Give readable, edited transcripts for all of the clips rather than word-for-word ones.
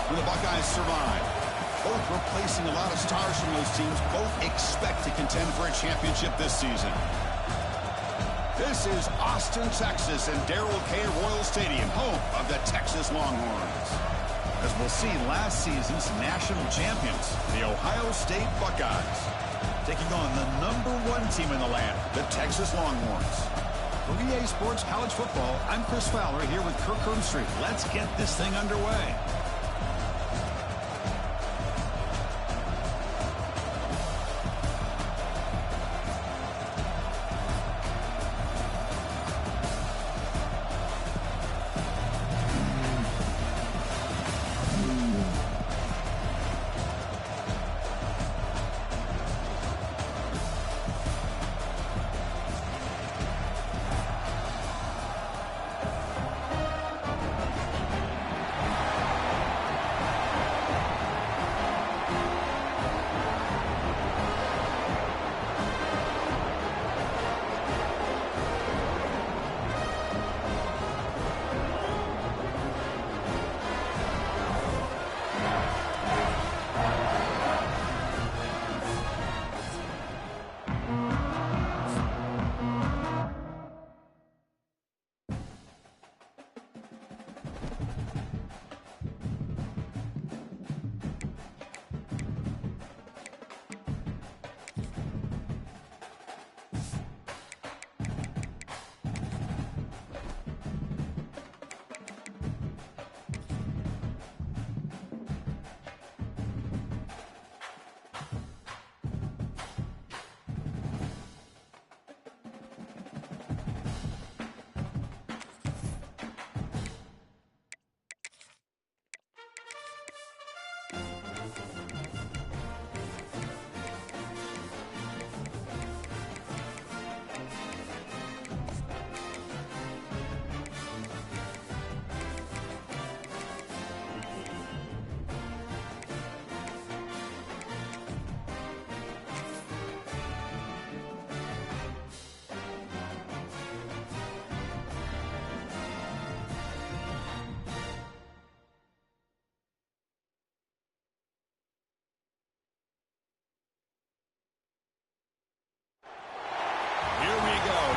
Will the Buckeyes survive? Both replacing a lot of stars from those teams. Both expect to contend for a championship this season. This is Austin, Texas, and Darrell K. Royal Stadium, home of the Texas Longhorns. As we'll see, last season's national champions, the Ohio State Buckeyes, taking on the #1 team in the land, the Texas Longhorns. For EA Sports College Football, I'm Chris Fowler here with Kirk Herbstreit. Let's get this thing underway.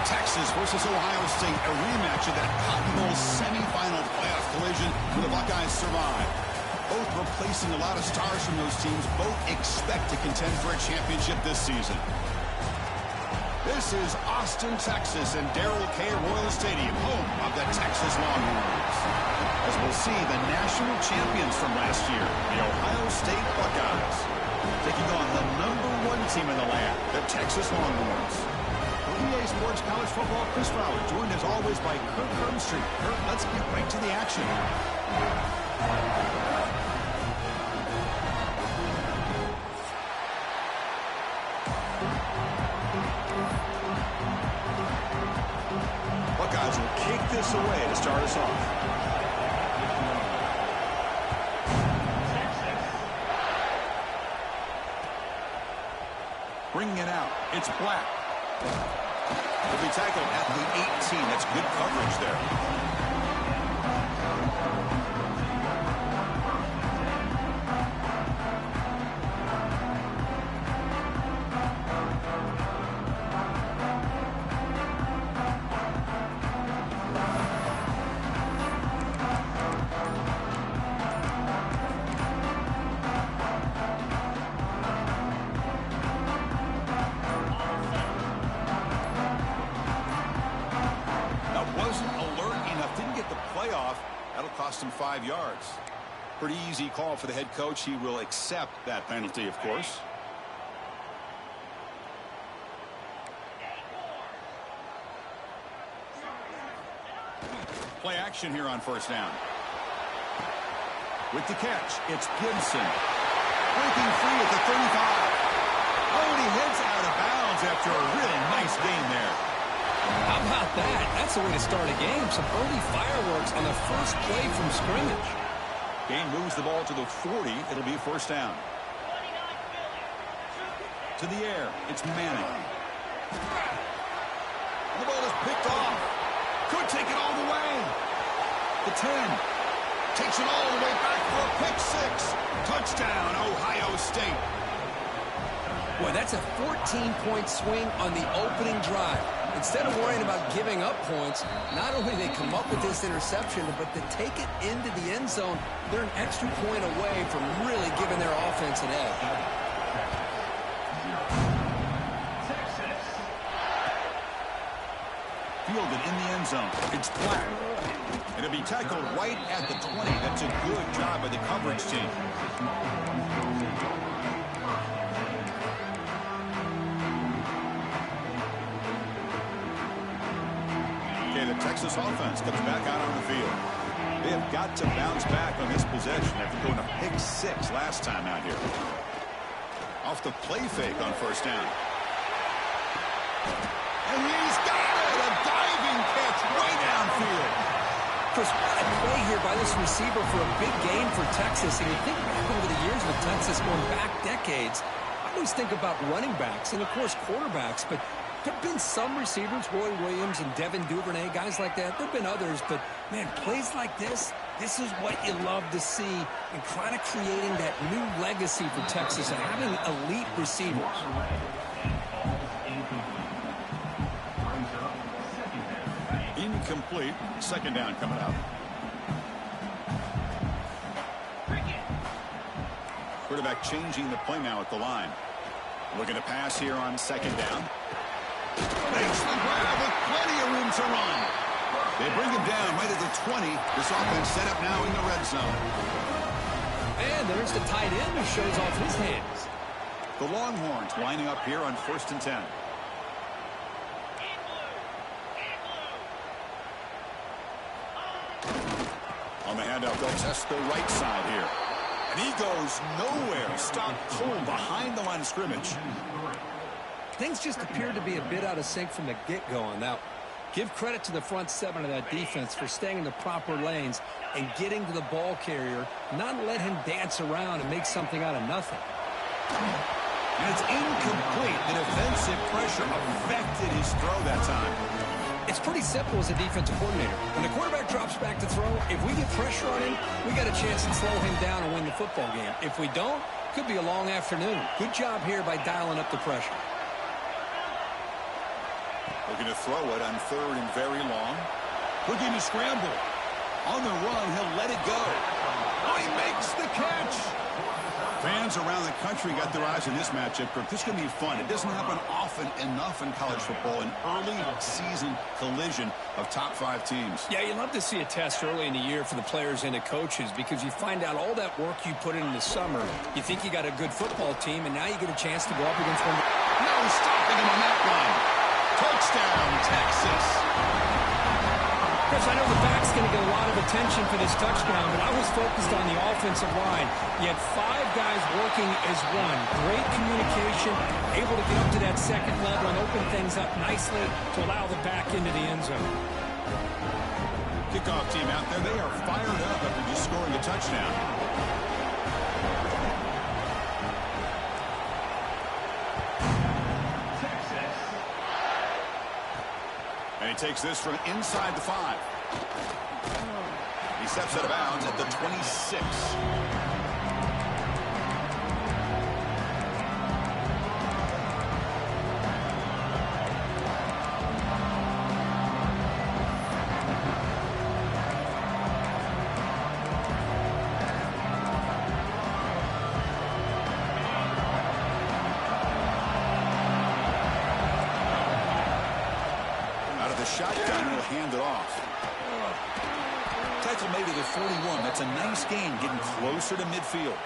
Texas versus Ohio State, a rematch of that Cotton Bowl semifinal playoff collision. Will the Buckeyes survive? Both replacing a lot of stars from those teams. Both expect to contend for a championship this season. This is Austin, Texas, and Darrell K. Royal Stadium, home of the Texas Longhorns. As we'll see, the national champions from last year, the Ohio State Buckeyes, taking on the #1 team in the land, the Texas Longhorns. EA Sports College Football, Chris Fowler, joined as always by Kirk Herbstreit. Kirk, let's get right to the action. Buckeyes will kick this away to start us off. Bringing it out, it's Black. Will be tackled at the 18. That's good coverage there. Cost him 5 yards. Pretty easy call for the head coach. He will accept that penalty, of course. Play action here on first down. With the catch, it's Gibson. Breaking free at the 35. Oh, and he heads out of bounds after a really nice gain there. How about that? That's the way to start a game. Some early fireworks on the first play from scrimmage. Gain moves the ball to the 40. It'll be first down. To the air. It's Manning. The ball is picked off. Could take it all the way. The 10. Takes it all the way back for a pick 6. Touchdown, Ohio State. Boy, that's a 14-point swing on the opening drive. Instead of worrying about giving up points, not only do they come up with this interception, but to take it into the end zone, they're an extra point away from really giving their offense an edge. Fielded in the end zone. It's Black. It'll be tackled right at the 20. That's a good job by the coverage team. Okay, the Texas offense comes back out on the field. They have got to bounce back on this possession after going a pick 6 last time out here. Off the play fake on first down. And he's got it! A diving catch way downfield. Chris, what a play here by this receiver for a big gain for Texas. And you think back over the years with Texas going back decades, I always think about running backs and, of course, quarterbacks. But there have been some receivers, Roy Williams and Devin Duvernay, guys like that. There have been others. But, man, plays like this is what you love to see and kind of creating that new legacy for Texas and having elite receivers. Incomplete. Second down coming up. Quarterback changing the play now at the line. Looking to pass here on second down. Makes the grab with plenty of room to run. They bring him down right at the 20. This offense set up now in the red zone. And there's the tight end who shows off his hands. The Longhorns lining up here on 1st and 10. On the handoff, they'll test the right side here. And he goes nowhere. Stop cold behind the line of scrimmage. Things just appeared to be a bit out of sync from the get-go on that. Give credit to the front 7 of that defense for staying in the proper lanes and getting to the ball carrier, not let him dance around and make something out of nothing. And it's incomplete. The defensive pressure affected his throw that time. It's pretty simple as a defensive coordinator. When the quarterback drops back to throw, if we get pressure on him, we got a chance to slow him down and win the football game. If we don't, could be a long afternoon. Good job here by dialing up the pressure. Looking to throw it on 3rd and very long. Looking to scramble. On the run, he'll let it go. Oh, he makes the catch. Fans around the country got their eyes on this matchup. This is going to be fun. It doesn't happen often enough in college football, an early season collision of top 5 teams. Yeah, you love to see a test early in the year for the players and the coaches because you find out all that work you put in the summer. You think you got a good football team, and now you get a chance to go up against one. No stopping him on that one. Touchdown, Texas. Chris, I know the back's going to get a lot of attention for this touchdown, but I was focused on the offensive line. You had 5 guys working as one. Great communication, able to get up to that second level and open things up nicely to allow the back into the end zone. Kickoff team out there, they are fired up after just scoring a touchdown. And he takes this from inside the 5. He steps out of bounds at the 26. Shotgun will hand it off. Tackle made to the 41. That's a nice gain, getting closer to midfield.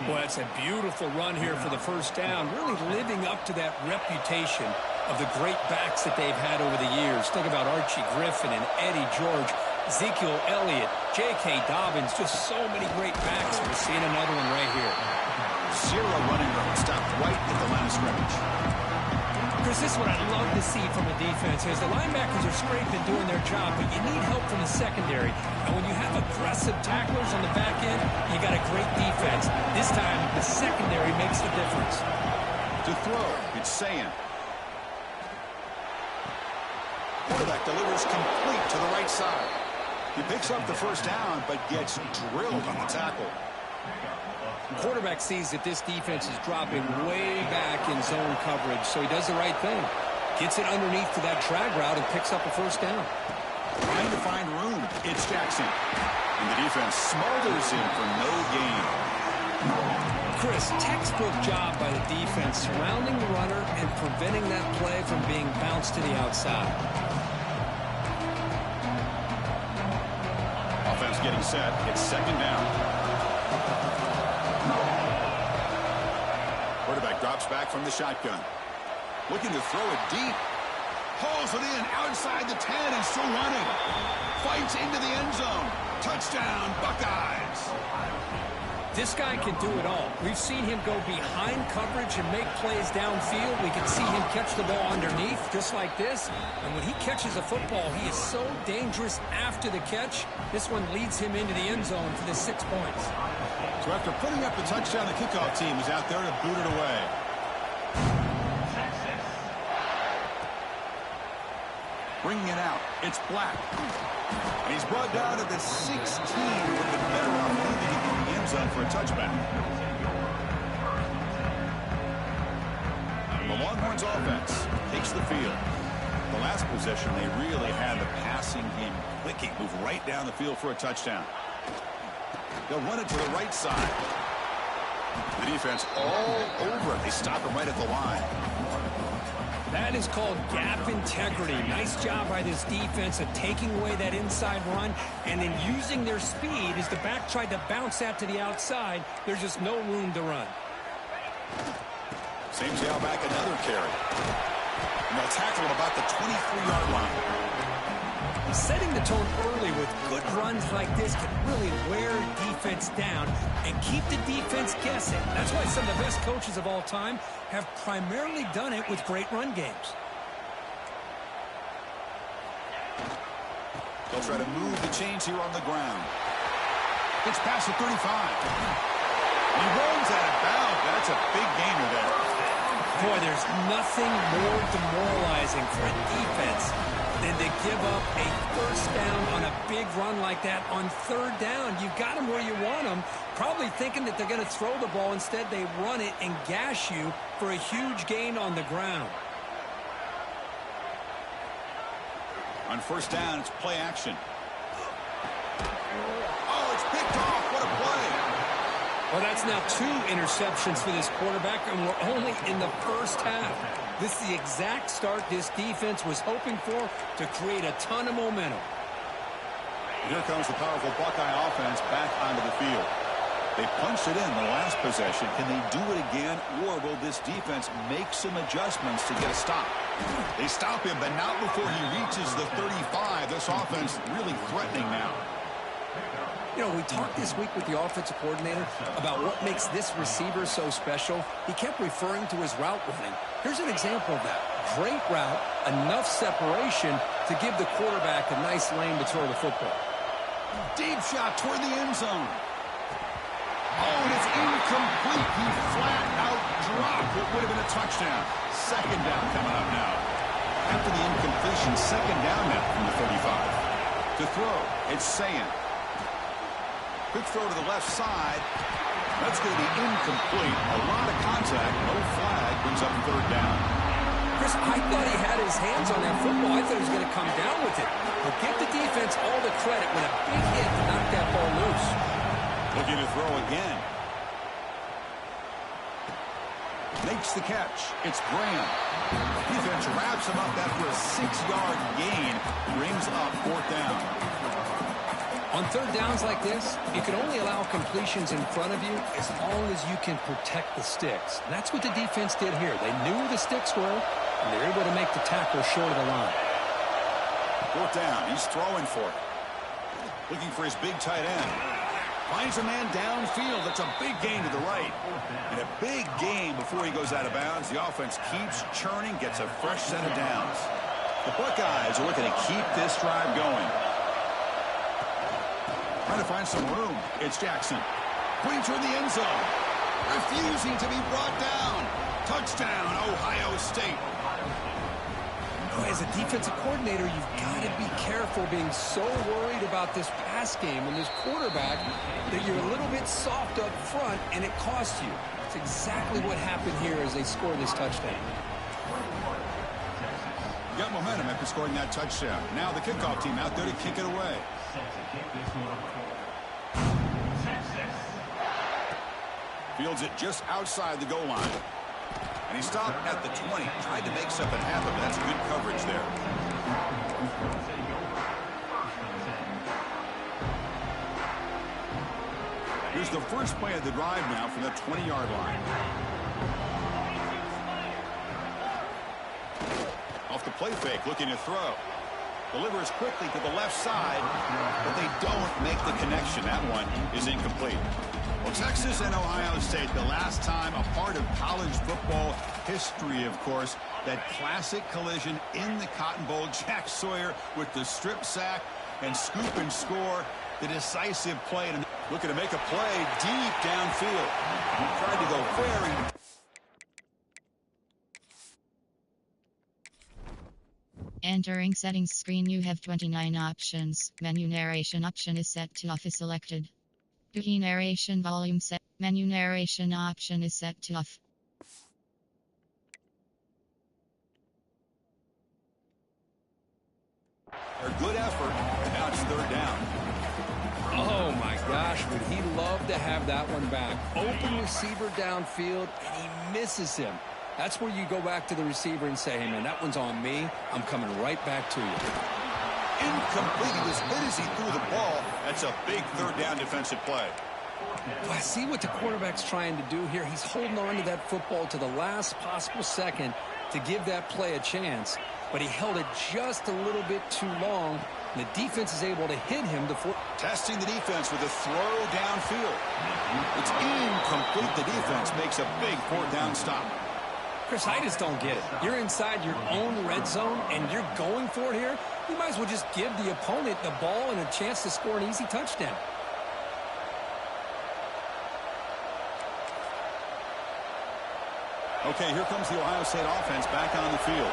Well, that's a beautiful run here for the first down, really living up to that reputation of the great backs that they've had over the years. Think about Archie Griffin and Eddie George, Ezekiel Elliott, J.K. Dobbins, just so many great backs. We're seeing another one right here. 0 running room, stopped right at the line of scrimmage. Chris, this is what I love to see from a defense is the linebackers are scraping, doing their job, but you need help from the secondary. And when you have aggressive tacklers on the back end, you got a great defense. This time, the secondary makes the difference. To throw, it's Sayan. Quarterback delivers complete to the right side. He picks up the first down, but gets drilled on the tackle. Quarterback sees that this defense is dropping way back in zone coverage, so he does the right thing. Gets it underneath to that drag route and picks up a first down. Trying to find room. It's Jackson. And the defense smothers him for no gain. Chris, textbook job by the defense surrounding the runner and preventing that play from being bounced to the outside. Offense getting set. It's second down. Quarterback drops back from the shotgun. Looking to throw it deep. Hauls it in outside the 10 and still running. Fights into the end zone. Touchdown, Buckeyes. This guy can do it all. We've seen him go behind coverage and make plays downfield. We can see him catch the ball underneath just like this. And when he catches a football, he is so dangerous after the catch. This one leads him into the end zone for the 6 points. So after putting up the touchdown, the kickoff team is out there to boot it away. Bringing it out. It's Black. And he's brought down to the 16. Would have been better off leaving it in the end zone for a touchback. The Longhorns offense takes the field. The last possession, they really had the passing game clicking. Move right down the field for a touchdown. They'll run it to the right side. The defense all over it. They stop him right at the line. That is called gap integrity. Nice job by this defense of taking away that inside run and then using their speed as the back tried to bounce that to the outside. There's just no room to run. Same how back another carry. And they'll tackle him about the 23-yard line. Setting the tone early with good runs like this can really wear defense down and keep the defense guessing. That's why some of the best coaches of all time have primarily done it with great run games. They'll try to move the chains here on the ground. It's past the 35. He runs out of bounds. That's a big gainer there. Boy, there's nothing more demoralizing for a defense than to give up a first down on a big run like that on third down. You've got them where you want them, probably thinking that they're going to throw the ball. Instead, they run it and gash you for a huge gain on the ground. On first down, it's play action. Oh, it's picked off. What a play. Well, that's now 2 interceptions for this quarterback, and we're only in the first half. This is the exact start this defense was hoping for to create a ton of momentum. Here comes the powerful Buckeye offense back onto the field. They punched it in the last possession. Can they do it again, or will this defense make some adjustments to get a stop? They stop him, but not before he reaches the 35. This offense really threatening now. You know, we talked this week with the offensive coordinator about what makes this receiver so special. He kept referring to his route running. Here's an example of that. Great route, enough separation to give the quarterback a nice lane to throw the football. Deep shot toward the end zone. Oh, and it's incomplete. He flat out dropped what would have been a touchdown. Second down coming up now. After the incompletion, second down now from the 35. To throw, it's Sayin. Quick throw to the left side. That's going to be incomplete. A lot of contact. No flag. Brings up third down. Chris, I thought he had his hands on that football. I thought he was going to come down with it. But give the defense all the credit with a big hit to knock that ball loose. Looking to throw again. Makes the catch. It's Graham. Defense wraps him up after a 6-yard gain. Brings up fourth down. On third downs like this, you can only allow completions in front of you as long as you can protect the sticks. And that's what the defense did here. They knew where the sticks were, and they're able to make the tackle short of the line. Fourth down. He's throwing for it. Looking for his big tight end. Finds a man downfield. That's a big gain to the right. And a big gain before he goes out of bounds. The offense keeps churning, gets a fresh set of downs. The Buckeyes are looking to keep this drive going. Trying to find some room. It's Jackson. Putting toward the end zone. Refusing to be brought down. Touchdown, Ohio State. No As a defensive coordinator, you've got to be careful being so worried about this pass game and this quarterback that you're a little bit soft up front and it costs you. It's exactly what happened here as they score this touchdown. Got momentum after scoring that touchdown. Now the kickoff team out there to kick it away. Fields it just outside the goal line. And he stopped at the 20. Tried to make something happen, but that's good coverage there. Here's the first play of the drive now from the 20-yard line. Off the play fake, looking to throw. Delivers quickly to the left side, but they don't make the connection. That one is incomplete. Well, Texas and Ohio State, the last time a part of college football history, of course, that classic collision in the Cotton Bowl. Jack Sawyer with the strip sack and scoop and score, the decisive play. And looking to make a play deep downfield. He tried to go very... Entering settings screen, you have 29 options. Menu narration option is set to off is selected. Key narration volume set. Menu narration option is set to off. A good effort, and now it's third down. Oh my gosh, would he love to have that one back. Open receiver downfield, and he misses him. That's where you go back to the receiver and say, hey man, that one's on me. I'm coming right back to you. Incomplete. He was hit as he threw the ball. That's a big third down defensive play. Well, I see what the quarterback's trying to do here. He's holding on to that football to the last possible second to give that play a chance. But he held it just a little bit too long. And the defense is able to hit him. Testing the defense with a throw downfield. It's incomplete. The defense makes a big fourth down stop. Chris, I just don't get it. You're inside your own red zone, and you're going for it here. You might as well just give the opponent the ball and a chance to score an easy touchdown. Okay, here comes the Ohio State offense back on the field.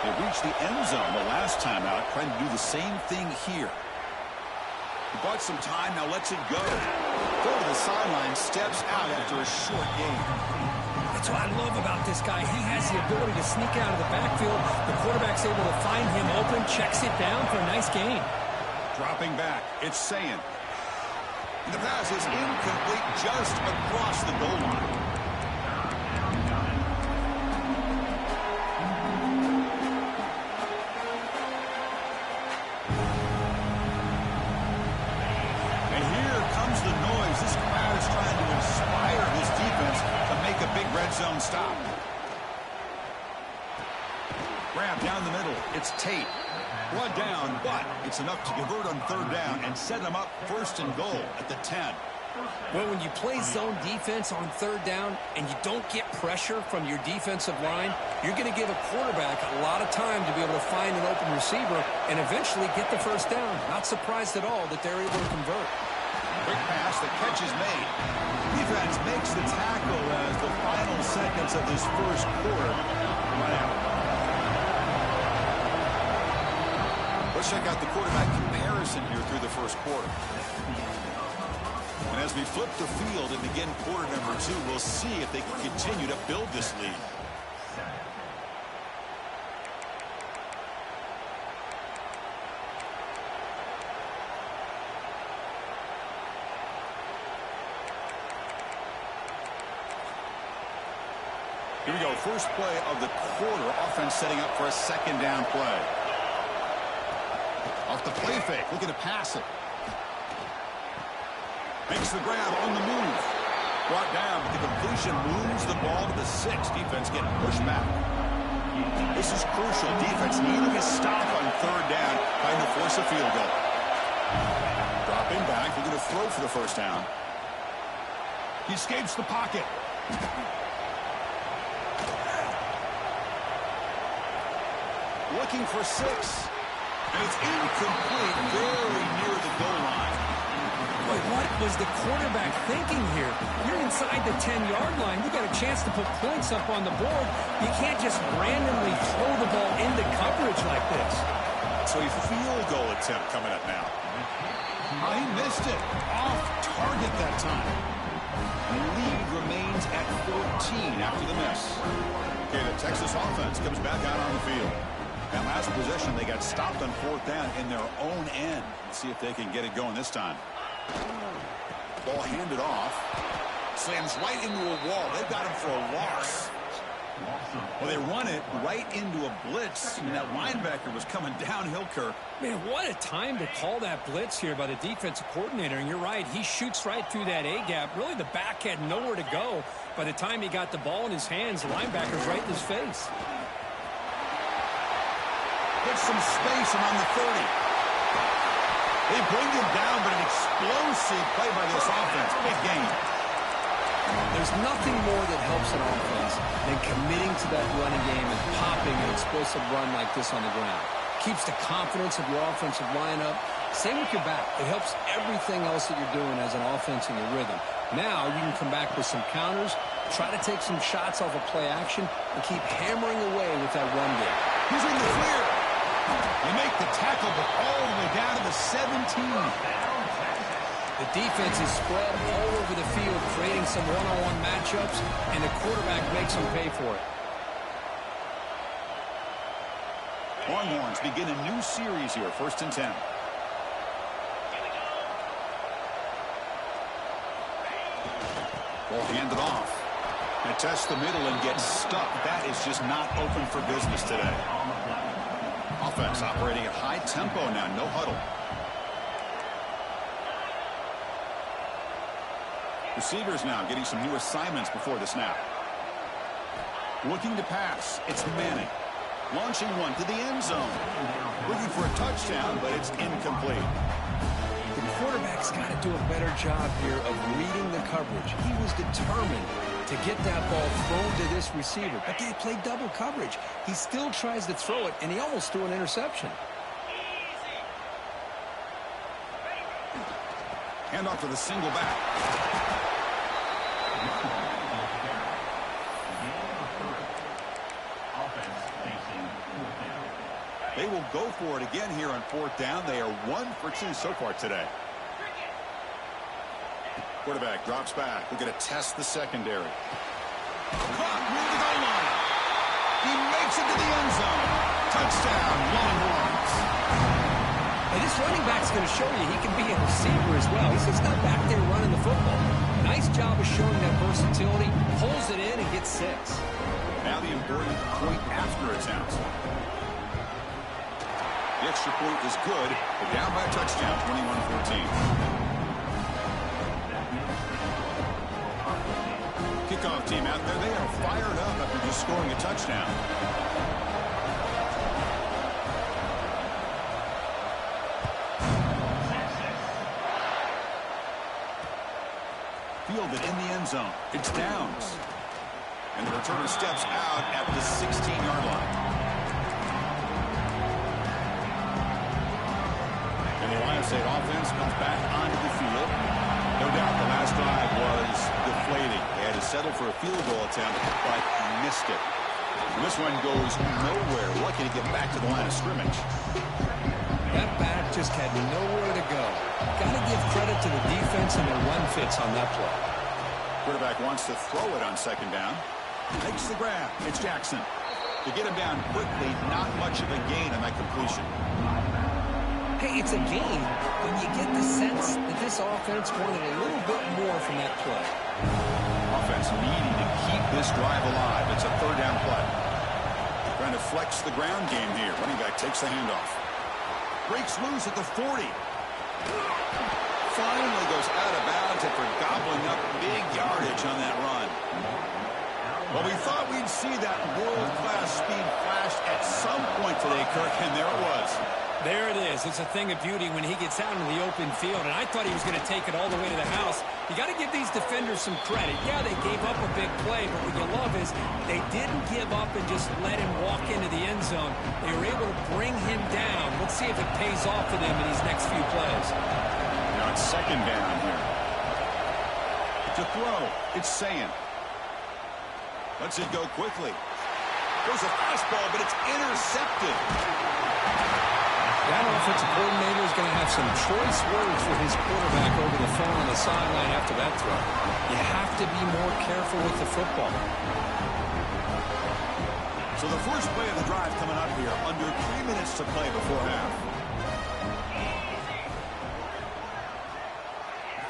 They reached the end zone the last time out, trying to do the same thing here. He bought some time, now lets it go. Go to the sideline, steps out after a short gain. That's what I love about this guy. He has the ability to sneak out of the backfield. The quarterback's able to find him open, checks it down for a nice gain. Dropping back, it's Sayin. And the pass is incomplete just across the goal line. And here comes the noise. This crowd is trying to inspire this defense to make a big red zone stop. Grab down the middle. It's Tate. Run down, but it's enough to convert on third down and set them up first and goal at the 10. Well, when you play zone defense on third down and you don't get pressure from your defensive line, you're going to give a quarterback a lot of time to be able to find an open receiver and eventually get the first down. Not surprised at all that they're able to convert. Quick pass, the catch is made. Defense makes the tackle as the final seconds of this first quarter run out. Let's check out the quarterback comparison here through the first quarter. And as we flip the field and begin quarter number 2, we'll see if they can continue to build this lead. Here we go, first play of the quarter. Offense setting up for a second down play. Off the play fake, looking to pass it. Makes the grab on the move. Brought down, but the completion moves the ball to the 6. Defense getting pushed back. This is crucial. Defense needing a stop on third down, trying to force a field goal. Dropping back, looking to throw for the first down. He escapes the pocket. Looking for 6. And it's incomplete, very near the goal line. Boy, what was the quarterback thinking here? You're inside the 10-yard line. You got a chance to put points up on the board. You can't just randomly throw the ball into coverage like this. So a field goal attempt coming up now. Oh, he missed it. Off target that time. The lead remains at 14 after the miss. Okay, the Texas offense comes back out on the field. That last possession, they got stopped on 4th down in their own end. Let's see if they can get it going this time. Ball handed off. Slams right into a wall. They've got him for a loss. Well, they run it right into a blitz, and that linebacker was coming downhill, Kirk. Man, what a time to call that blitz here by the defensive coordinator. And you're right, he shoots right through that A-gap. Really, the back had nowhere to go. By the time he got the ball in his hands, the linebacker's right in his face. Gets some space around the 30. They bring him down, but an explosive play by this offense. Big game. There's nothing more that helps an offense than committing to that running game and popping an explosive run like this on the ground. Keeps the confidence of your offensive lineup. Same with your back. It helps everything else that you're doing as an offense in your rhythm. Now you can come back with some counters, try to take some shots off of play action, and keep hammering away with that run game. He's in the clear. They make the tackle, but all the way down to the 17. The defense is spread all over the field, creating some one-on-one matchups, and the quarterback makes them pay for it. Longhorns begin a new series here, 1st and 10. Ball handed off. They test the middle and get stuck. That is just not open for business today. Offense operating at high tempo now, no huddle. Receivers now getting some new assignments before the snap. Looking to pass. It's Manning. Launching one to the end zone. Looking for a touchdown, but it's incomplete. The quarterback's got to do a better job here of reading the coverage. He was determined to get that ball thrown to this receiver, but they played double coverage. He still tries to throw it, and he almost threw an interception. Hand off to the single back. They will go for it again here on 4th down. They are 1 for 2 so far today. Quarterback drops back. We're going to test the secondary. Clock near the goal line. He makes it to the end zone. Touchdown, Longhorns. Now, this running back's going to show you he can be a receiver as well. He's just not back there running the football. Nice job of showing that versatility. Pulls it in and gets 6. Now the important point after attempt. The extra point is good. They're down by a touchdown, 21-14. Kickoff team out there. They are fired up after just scoring a touchdown. Fielded in the end zone. It's Downs. And the returner steps out at the 16-yard line. And the Ohio State offense comes back onto the field. No doubt the last drive was deflating. They had to settle for a field goal attempt, but missed it. And this one goes nowhere. Lucky to get back to the line of scrimmage. That back just had nowhere to go. Got to give credit to the defense and their run fits on that play. Quarterback wants to throw it on 2nd down. Makes the grab. It's Jackson. To get him down quickly, not much of a gain on that completion. Hey, it's a game, but you get the sense that this offense wanted a little bit more from that play. Offense needing to keep this drive alive. It's a 3rd down play. Trying to flex the ground game here. Running back takes the handoff. Breaks loose at the 40. Finally goes out of bounds after gobbling up big yardage on that run. Well, we thought we'd see that world-class speed flash at some point today, Kirk, and there it was. There it is. It's a thing of beauty when he gets out into the open field, and I thought he was going to take it all the way to the house. You got to give these defenders some credit. Yeah, they gave up a big play, but what you love is they didn't give up and just let him walk into the end zone. They were able to bring him down. Let's see if it pays off for them in these next few plays. Now on second down here. To throw, it's Sayan. Lets it go quickly. Goes a fastball, but it's intercepted. That offensive coordinator is going to have some choice words for his quarterback over the phone on the sideline after that throw. You have to be more careful with the football. So the first play of the drive coming up here, under 3 minutes to play before half.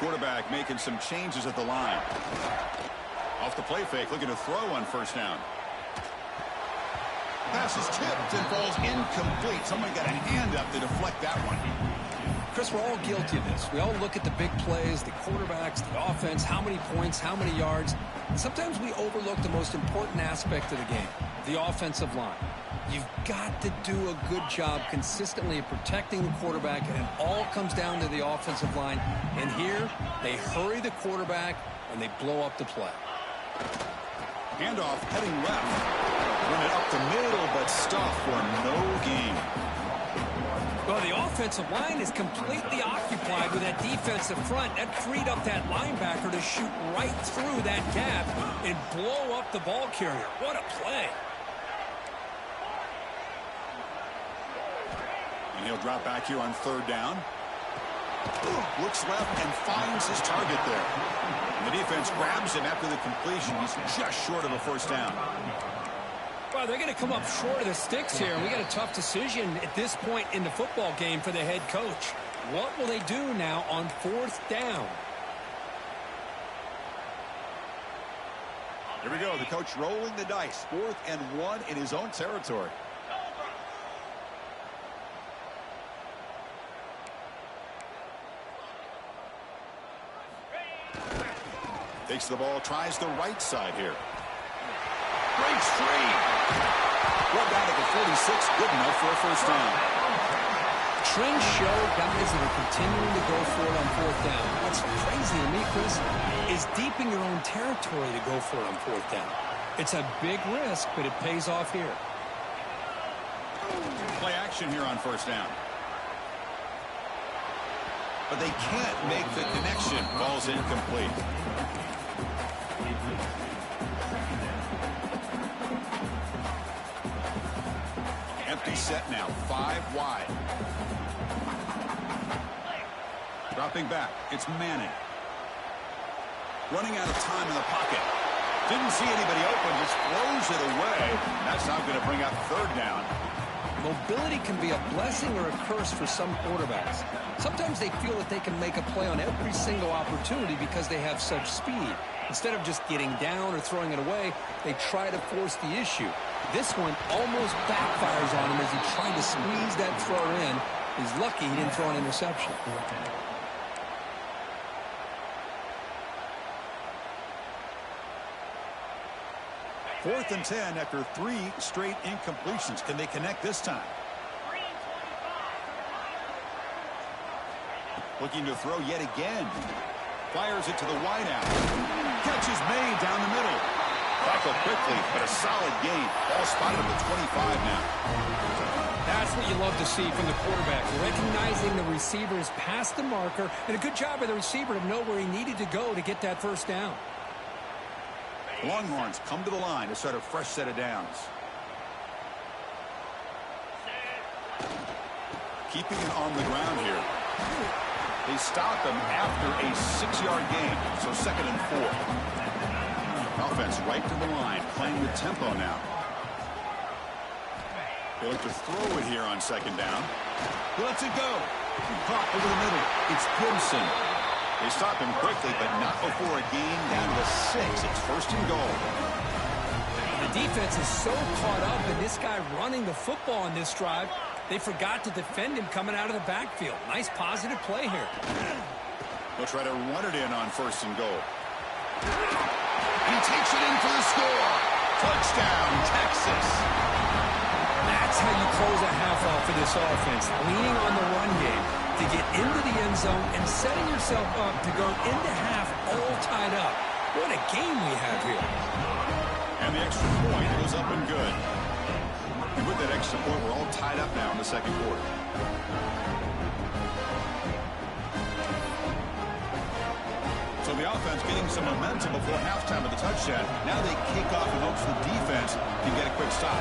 Quarterback making some changes at the line. Off the play fake, looking to throw on first down. Pass is tipped and falls incomplete. Someone got a hand up to deflect that one. Chris, we're all guilty of this. We all look at the big plays, the quarterbacks, the offense, how many points, how many yards. And sometimes we overlook the most important aspect of the game, the offensive line. You've got to do a good job consistently of protecting the quarterback, and it all comes down to the offensive line. And here, they hurry the quarterback, and they blow up the play. Handoff heading left. Run it up the middle, but stuffed for no gain. Well, the offensive line is completely occupied with that defensive front. That freed up that linebacker to shoot right through that gap and blow up the ball carrier. What a play. And he'll drop back here on third down. Looks left and finds his target there. And the defense grabs him after the completion. He's just short of a first down. Well, they're going to come up short of the sticks here. We got a tough decision at this point in the football game for the head coach. What will they do now on fourth down? Here we go. The coach rolling the dice. 4th and 1 in his own territory. Takes the ball, tries the right side here. Breaks free. One down at the 46, good enough for a first down. Trends show guys that are continuing to go for it on fourth down. What's crazy to me, Chris, is deep in your own territory to go for it on fourth down. It's a big risk, but it pays off here. Play action here on first down. But they can't make the connection. Ball's incomplete. Empty set now, 5 wide. Dropping back, it's Manning. Running out of time in the pocket. Didn't see anybody open, just throws it away. That's not going to bring up third down. Mobility can be a blessing or a curse for some quarterbacks. Sometimes they feel that they can make a play on every single opportunity because they have such speed. Instead of just getting down or throwing it away, they try to force the issue. This one almost backfires on him as he tried to squeeze that throw in. He's lucky he didn't throw an interception. 4th and 10 after 3 straight incompletions. Can they connect this time? Looking to throw yet again. Fires it to the wideout. Catch is made down the middle. Tackle quickly, but a solid gain. Ball spotted at the 25 now. That's what you love to see from the quarterback. Recognizing the receivers past the marker, and a good job by the receiver to know where he needed to go to get that first down. Longhorns come to the line to start a fresh set of downs. Keeping it on the ground here. They stop him after a 6-yard gain, so 2nd and 4. Offense right to the line, playing with tempo now. They look to throw it here on 2nd down. He lets it go. Caught over the middle. It's Gibson. They stop him quickly, but not before a gain down to 6. It's 1st and goal. The defense is so caught up in this guy running the football on this drive, they forgot to defend him coming out of the backfield. Nice positive play here. They'll try to run it in on 1st and goal. He takes it in for the score. Touchdown, Texas. That's how you close a half off for this offense, leaning on the run game to get into the end zone and setting yourself up to go into half all tied up. What a game we have here. And the extra point goes up and good. And with that extra point, we're all tied up now in the 2nd quarter. So the offense getting some momentum before halftime of the touchdown. Now they kick off in hopes the defense can get a quick stop.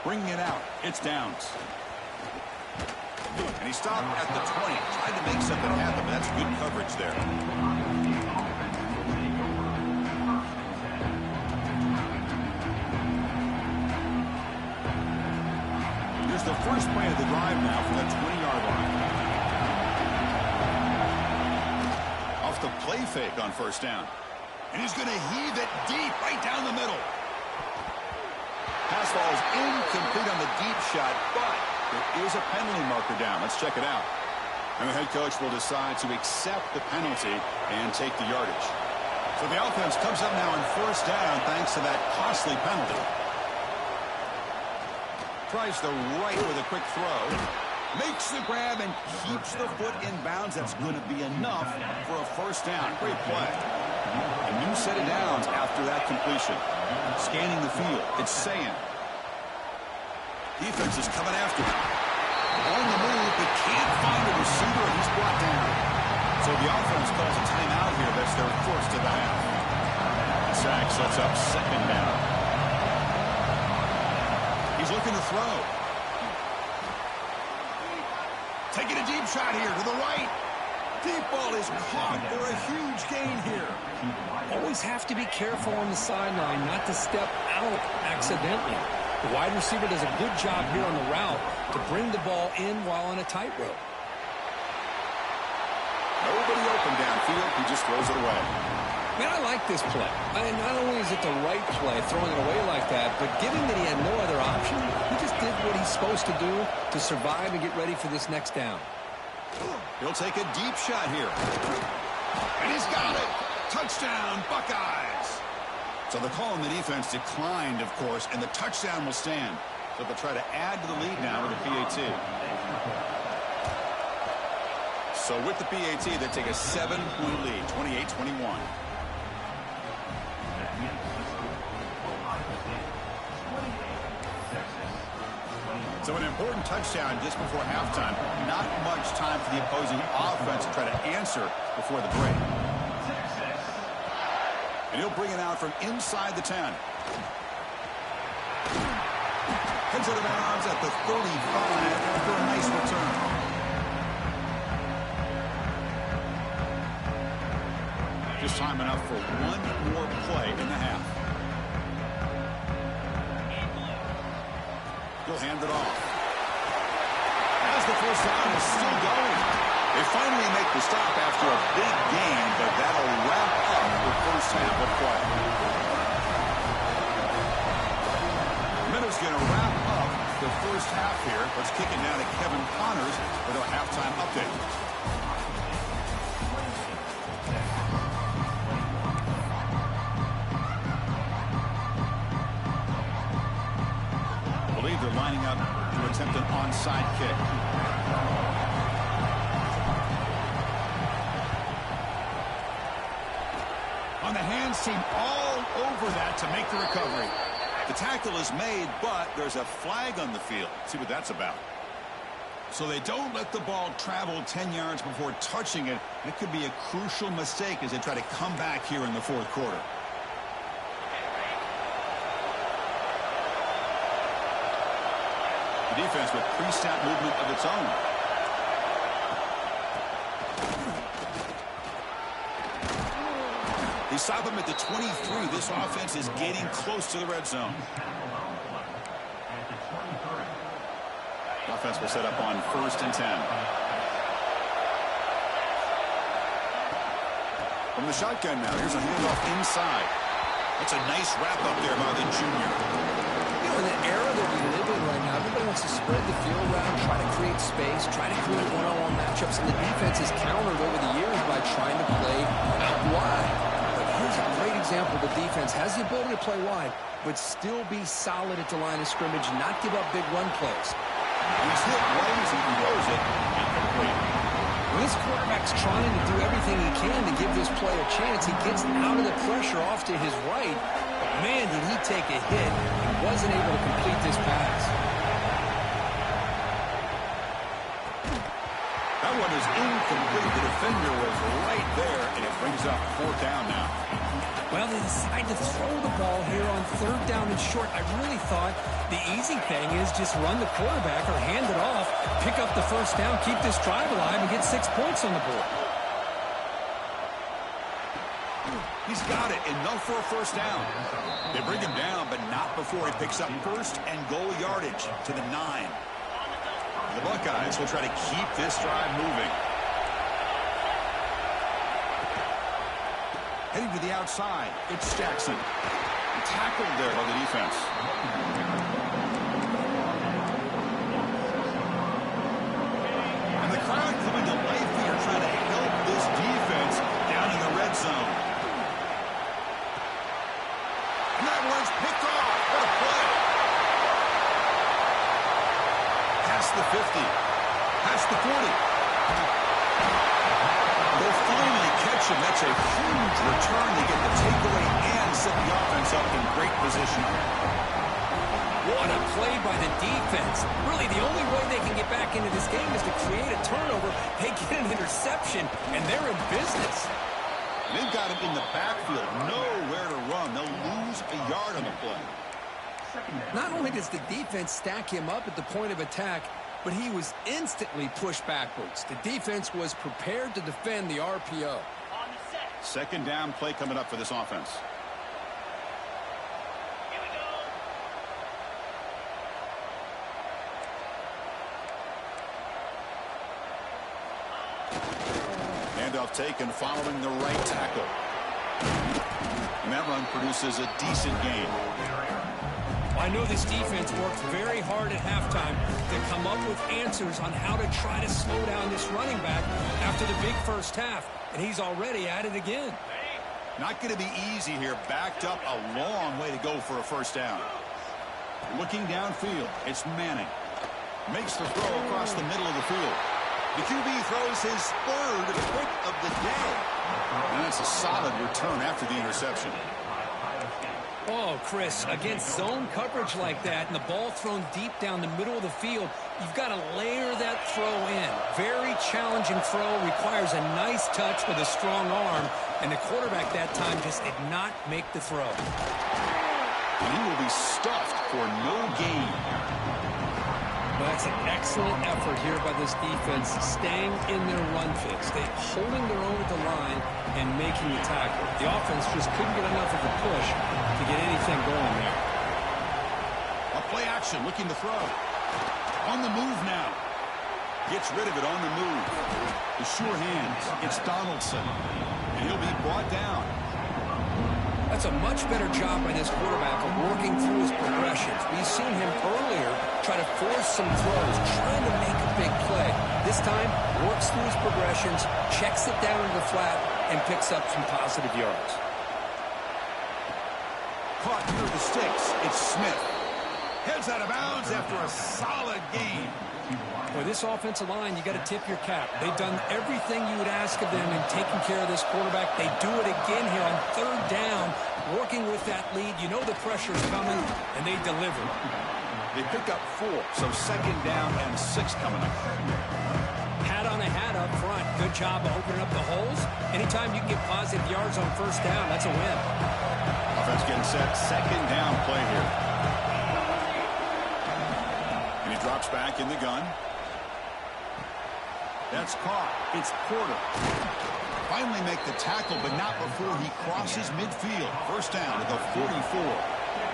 Bringing it out. It's Downs. And he stopped at the 20. Tried to make something happen, but that's good coverage there. Here's the first play of the drive now from that 20-yard line. Off the play fake on first down. And he's going to heave it deep right down the middle. Pass ball is incomplete on the deep shot, but there is a penalty marker down. Let's check it out. And the head coach will decide to accept the penalty and take the yardage. So the offense comes up now on first down thanks to that costly penalty. Tries the right with a quick throw. Makes the grab and keeps the foot in bounds. That's going to be enough for a first down. Great play. A new set of downs after that completion. Scanning the field. It's Sayan. Defense is coming after him. On the move, but can't find a receiver, and he's brought down. So the offense calls a timeout here. That's their first of the half. Sack sets up second down. He's looking to throw. Taking a deep shot here to the right. Deep ball is caught for a huge gain here. Always have to be careful on the sideline not to step out accidentally. The wide receiver does a good job here on the route to bring the ball in while on a tightrope. Nobody open downfield. He just throws it away. Man, I like this play. Not only is it the right play, throwing it away like that, but given that he had no other option, he just did what he's supposed to do to survive and get ready for this next down. He'll take a deep shot here. And he's got it. Touchdown, Buckeyes. So the call on the defense declined, of course, and the touchdown will stand. So they'll try to add to the lead now with the PAT. So with the PAT, they take a 7-point lead, 28-21. So an important touchdown just before halftime. Not much time for the opposing offense to try to answer before the break. And he'll bring it out from inside the 10. Heads out of bounds at the 35 after a nice return. Just time enough for one more play in the half. He'll hand it off. As the first down is still going. They finally make the stop after a big gain, but that'll wrap up the first half of play. Minnows going to wrap up the first half here. Let's kick it now to Kevin Connors with our halftime update. They're lining up to attempt an onside kick. On the hands team all over that to make the recovery. The tackle is made, but there's a flag on the field. See what that's about. So they don't let the ball travel 10 yards before touching it. It could be a crucial mistake as they try to come back here in the fourth quarter. Defense with pre-snap movement of its own. They stop him at the 23. This offense is getting close to the red zone. Offense will set up on 1st and 10. From the shotgun now, here's a handoff inside. That's a nice wrap up there by the junior. You know, in the era that we live in right now, everybody wants to spread the field around, try to create space, try to create one-on-one matchups, and the defense has countered over the years by trying to play out wide. But here's a great example. The defense has the ability to play wide, but still be solid at the line of scrimmage, not give up big run plays. He's hit right as he throws it. Incomplete. When this quarterback's trying to do everything he can to give this play a chance, he gets out of the pressure off to his right. Man, did he take a hit. He wasn't able to complete this pass. That one is incomplete. The defender was right there, and it brings up 4th down now. Well, they decide to throw the ball here on 3rd down and short. I really thought the easy thing is just run the quarterback or hand it off, pick up the 1st down, keep this drive alive, and get 6 points on the board. He's got it. Enough for a 1st down. They bring him down, but not before he picks up 1st and goal yardage to the 9. The Buckeyes will try to keep this drive moving. Heading to the outside, it's Jackson. Tackled there by the defense. And the crowd coming to life here, trying to help this defense down in the red zone. And that one's picked off. What a play. Past the 50. Past the 40. They'll finally catch him. That's a huge return. They get the takeaway and set the offense up in great position. What a play by the defense. Really, the only way they can get back into this game is to create a turnover. They get an interception, and they're in business. They've got him in the backfield. Nowhere to run. They'll lose a yard on the play. Not only does the defense stack him up at the point of attack, but he was instantly pushed backwards. The defense was prepared to defend the RPO. 2nd down play coming up for this offense. Handoff taken following the right tackle. And that run produces a decent gain. I know this defense worked very hard at halftime to come up with answers on how to try to slow down this running back after the big 1st half, and he's already at it again. Not going to be easy here. Backed up a long way to go for a 1st down. Looking downfield, it's Manning. Makes the throw across the middle of the field. The QB throws his 3rd pick of the day. And that's a solid return after the interception. Oh, Chris, against zone coverage like that and the ball thrown deep down the middle of the field, you've got to layer that throw in. Very challenging throw, requires a nice touch with a strong arm, and the quarterback that time just did not make the throw. And he will be stuffed for no gain. Well, that's an excellent effort here by this defense, staying in their run fix. They holding their own at the line and making the tackle. The offense just couldn't get enough of a push to get anything going there. A play action, looking to throw. On the move now. Gets rid of it on the move. The sure hands. It's Donaldson. And he'll be brought down. That's a much better job by this quarterback of working through his progressions. We've seen him earlier try to force some throws, trying to make a big play. This time, works through his progressions, checks it down to the flat, and picks up some positive yards. Caught near the sticks. It's Smith. Heads out of bounds after a solid game. Boy, this offensive line, you got to tip your cap. They've done everything you would ask of them in taking care of this quarterback. They do it again here on 3rd down, working with that lead. You know the pressure's coming, and they deliver. They pick up 4, so 2nd down and 6 coming up. Hat on a hat up front. Good job of opening up the holes. Anytime you can get positive yards on 1st down, that's a win. Offense getting set. 2nd down play here. And he drops back in the gun. That's caught. It's Porter. Finally make the tackle, but not before he crosses midfield. 1st down at the 44.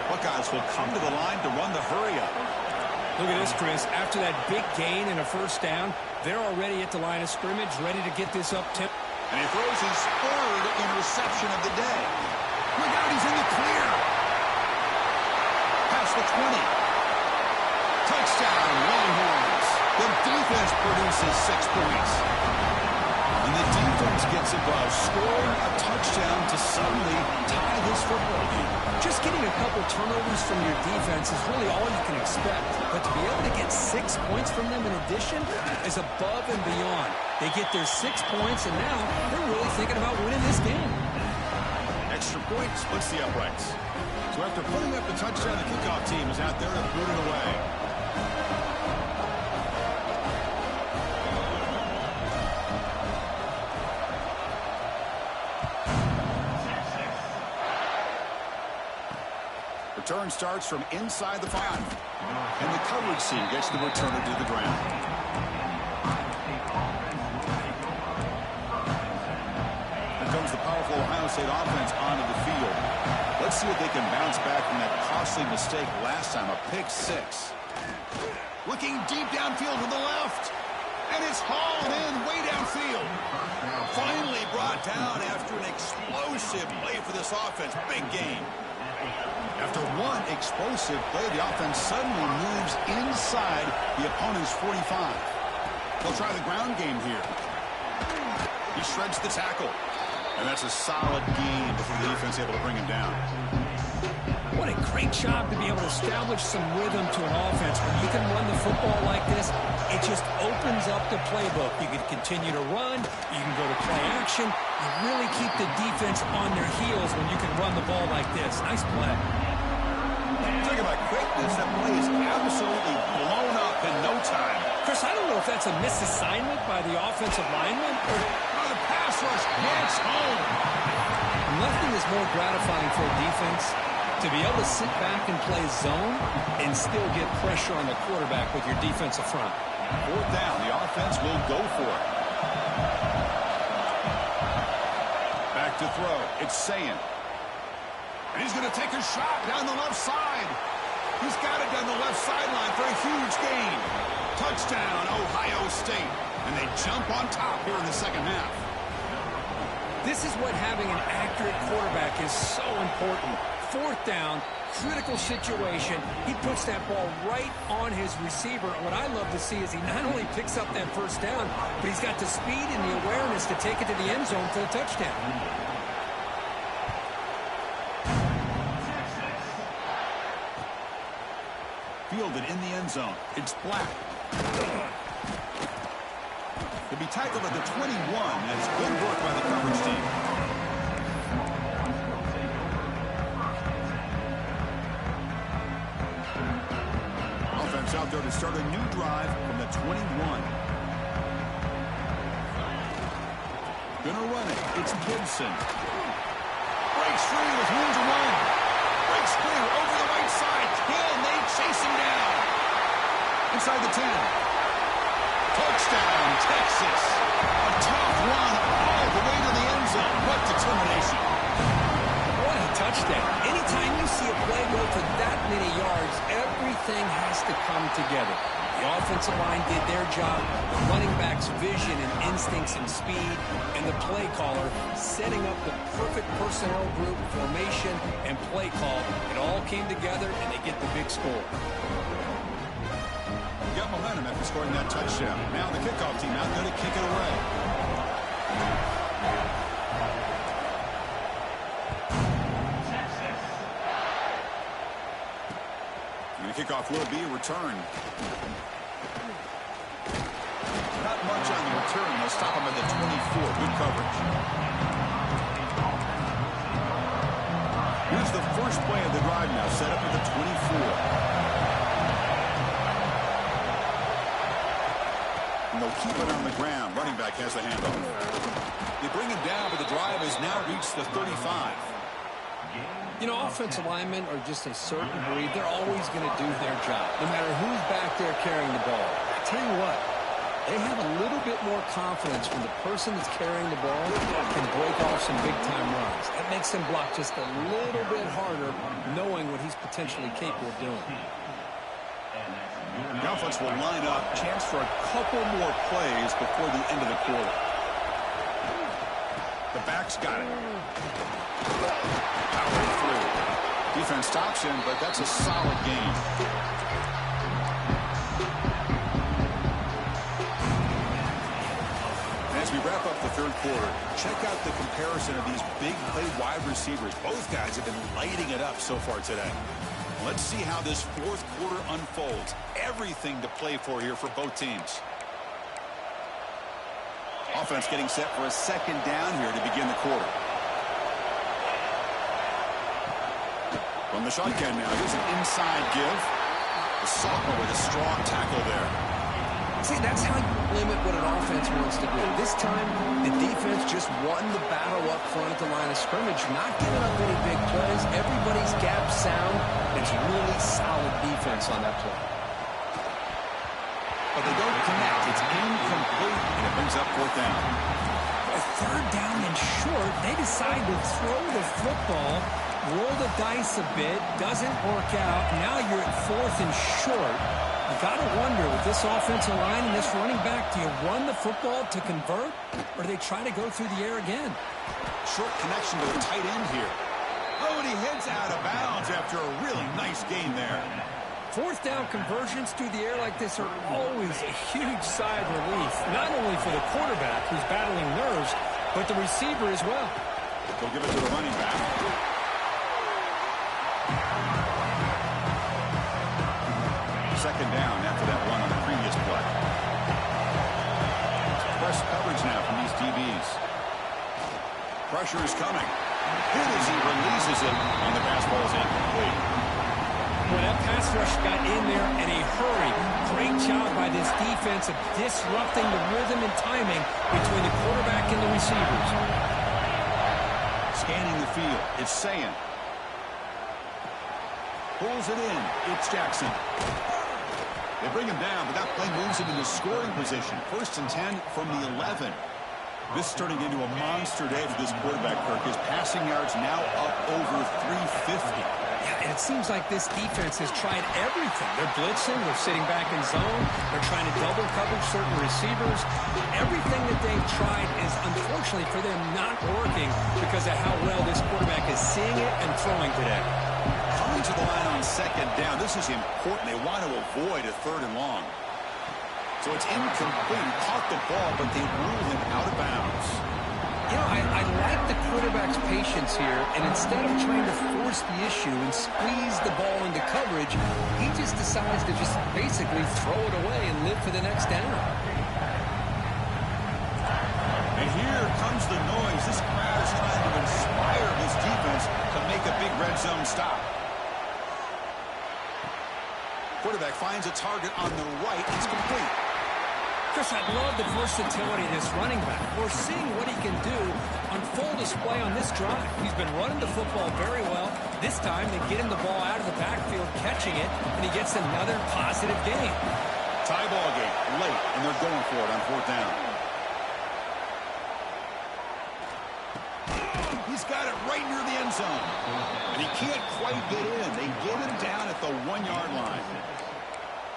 Buckeyes will come to the line to run the hurry-up. Look at this, Chris. After that big gain and a 1st down, they're already at the line of scrimmage, ready to get this up tip. And he throws his 3rd interception of the day. Look out, he's in the clear. Past the 20. Touchdown, Longhorns. The defense produces 6 points. And the defense gets above, scoring a touchdown to suddenly tie this football game. Just getting a couple turnovers from your defense is really all you can expect. But to be able to get 6 points from them in addition is above and beyond. They get their 6 points, and now they're really thinking about winning this game. Extra point splits the uprights. So after putting up the touchdown, the kickoff team is out there to put it away. Return starts from inside the 5. And the coverage C gets the returner to the ground. Here comes the powerful Ohio State offense onto the field. Let's see if they can bounce back from that costly mistake last time, a pick 6. Looking deep downfield to the left. And it's hauled in way downfield. Finally brought down after an explosive play for this offense. Big game. After one explosive play, the offense suddenly moves inside the opponent's 45. They'll try the ground game here. He shreds the tackle. And that's a solid gain before the defense able to bring him down. What a great job to be able to establish some rhythm to an offense. When you can run the football like this, it just opens up the playbook. You can continue to run. You can go to play action. You really keep the defense on their heels when you can run the ball like this. Nice play. Talk about quickness. That play is absolutely blown up in no time. Chris, I don't know if that's a misassignment by the offensive lineman or the pass rush hits home. Nothing is more gratifying for a defense to be able to sit back and play zone and still get pressure on the quarterback with your defensive front. 4th down, the offense will go for it. Back to throw. It's Sayin. And he's going to take a shot down the left side. He's got it down the left sideline for a huge gain. Touchdown, Ohio State. And they jump on top here in the second half. This is what having an accurate quarterback is so important. 4th down, critical situation. He puts that ball right on his receiver. And what I love to see is he not only picks up that 1st down, but he's got the speed and the awareness to take it to the end zone for the touchdown. Fielded in the end zone. It's Black. He'll be tackled at the 21. That's good work by the coverage team. Offense out there to start a new drive from the 21. Gonna run it. It's Gibson. Breaks free with room to run. Breaks clear over the right side. Can they chase him down? Inside the 10. Touchdown, Texas. A tough run all the way to the end zone. What determination. What a touchdown. Anytime you see a play go for that many yards, everything has to come together. The offensive line did their job, the running back's vision and instincts and speed, and the play caller setting up the perfect personnel group, formation, and play call. It all came together, and they get the big score. Got momentum after scoring that touchdown. Now the kickoff team out there to kick it away. And the kickoff will be a return. Not much on the return. They'll stop him at the 24. Good coverage. Here's the first play of the drive now, set up at the 24. And they'll keep it on the ground. Running back has the handoff. They bring him down, but the drive has now reached the 35. You know, offensive linemen are just a certain breed. They're always going to do their job, no matter who's back there carrying the ball. I tell you what, they have a little bit more confidence when the person that's carrying the ball can break off some big-time runs. That makes them block just a little bit harder, knowing what he's potentially capable of doing. The offense will line up. Chance for a couple more plays before the end of the quarter. The back's got it. Power through. Defense stops him, but that's a solid game. As we wrap up the third quarter, check out the comparison of these big play wide receivers. Both guys have been lighting it up so far today. Let's see how this fourth quarter unfolds. Everything to play for here for both teams. Offense getting set for a second down here to begin the quarter. From the shotgun now, here's an inside give. The sophomore with a strong tackle there. See, that's how you limit what an offense wants to do. This time, the defense just won the battle up front at the line of scrimmage, not giving up any big plays. Everybody's gap sound. It's really solid defense on that play. But they don't connect. It's incomplete, and it brings up fourth down. A third down and short, they decide to throw the football, roll the dice a bit, doesn't work out. Now you're at fourth and short. You got to wonder, with this offensive line and this running back, do you run the football to convert, or do they try to go through the air again? Short connection to the tight end here. Oh, and he heads out of bounds after a really nice gain there. Fourth down conversions through the air like this are always a huge sigh of relief, not only for the quarterback who's battling nerves, but the receiver as well. They'll give it to the running back. Second down after that run on the previous play. Press coverage now from these DBs. Pressure is coming. Hit as he releases it, and the pass ball is incomplete. Well, that pass rush got in there in a hurry. Great job by this defense of disrupting the rhythm and timing between the quarterback and the receivers. Scanning the field, it's Sayin. Pulls it in, it's Jackson. They bring him down, but that play moves him into scoring position. 1st and 10 from the 11. This is turning into a monster day for this quarterback, Kirk. His passing yards now up over 350. Yeah, and it seems like this defense has tried everything. They're blitzing, they're sitting back in zone, they're trying to double coverage certain receivers. Everything that they've tried is, unfortunately for them, not working because of how well this quarterback is seeing it and throwing today. Coming to the line on second down. This is important. They want to avoid a 3rd and long. So it's incomplete. He caught the ball, but they rule him out of bounds. You know, I like the quarterback's patience here, and instead of trying to force the issue and squeeze the ball into coverage, he just decides to just basically throw it away and live for the next down. And here comes the noise. This crowd is trying to inspire this defense to make a big red zone stop. Quarterback finds a target on the right. It's complete. Chris, I love the versatility of this running back. We're seeing what he can do on full display on this drive. He's been running the football very well. This time, they get him the ball out of the backfield, catching it, and he gets another positive gain. Tie ball game, late, and they're going for it on 4th down. He's got it right near the end zone. And he can't quite get in. They get him down at the 1-yard line.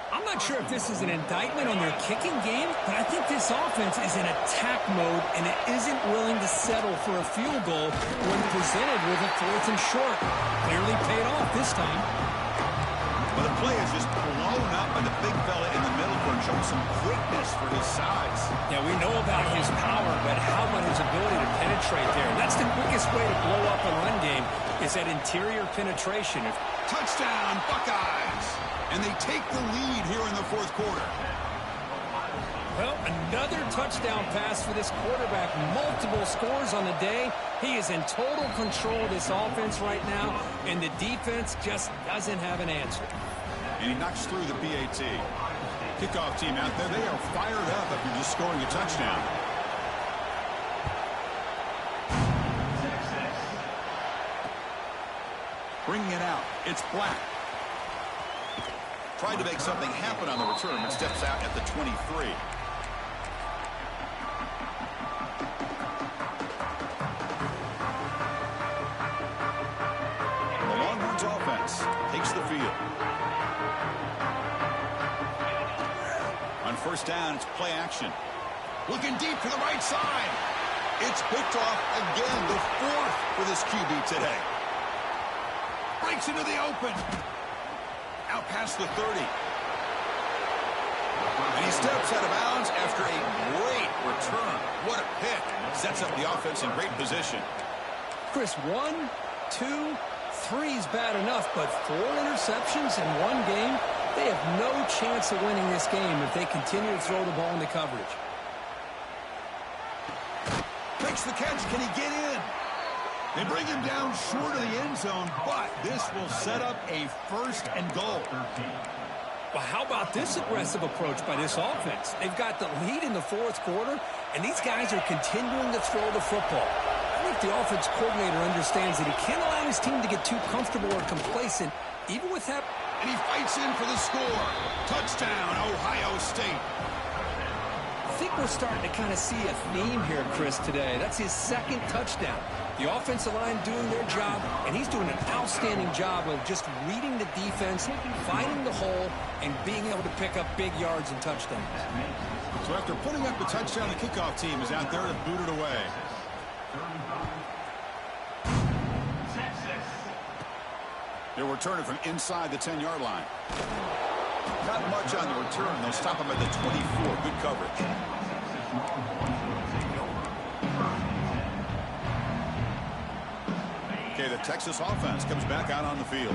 I'm not sure if this is an indictment on their kicking game, but I think this offense is in attack mode, and it isn't willing to settle for a field goal when presented with a 4th and short. Clearly paid off this time. But the play is just blown up by the big fella in the middle court, showing some quickness for his size. Yeah, we know about his power, but how about his ability to penetrate there? That's the quickest way to blow up a run game, is that interior penetration. Touchdown, Buckeyes! And they take the lead here in the 4th quarter. Well, another touchdown pass for this quarterback. Multiple scores on the day. He is in total control of this offense right now, and the defense just doesn't have an answer. And he knocks through the PAT. Kickoff team out there, they are fired up after just scoring a touchdown. Bringing it out, it's Black. Tried to make something happen on the return, but steps out at the 23. The Longhorns offense takes the field. On 1st down, it's play action. Looking deep to the right side. It's picked off again, the 4th for this QB today. Breaks into the open. Out past the 30. And he steps out of bounds after a great return. What a pick. Sets up the offense in great position. Chris, 1, 2, 3 is bad enough, but 4 interceptions in one game, they have no chance of winning this game if they continue to throw the ball into coverage. Makes the catch. Can he get in? They bring him down short of the end zone, but this will set up a 1st and goal. Well, how about this aggressive approach by this offense? They've got the lead in the 4th quarter, and these guys are continuing to throw the football. I think the offense coordinator understands that he can't allow his team to get too comfortable or complacent, even with that. And he fights in for the score. Touchdown, Ohio State. I think we're starting to kind of see a theme here, Chris, today. That's his 2nd touchdown. The offensive line doing their job, and he's doing an outstanding job of just reading the defense, finding the hole, and being able to pick up big yards and touchdowns. So after putting up the touchdown, the kickoff team is out there to boot it away. They'll return it from inside the 10-yard line. Not much on the return. They'll stop him at the 24. Good coverage. Okay, the Texas offense comes back out on the field.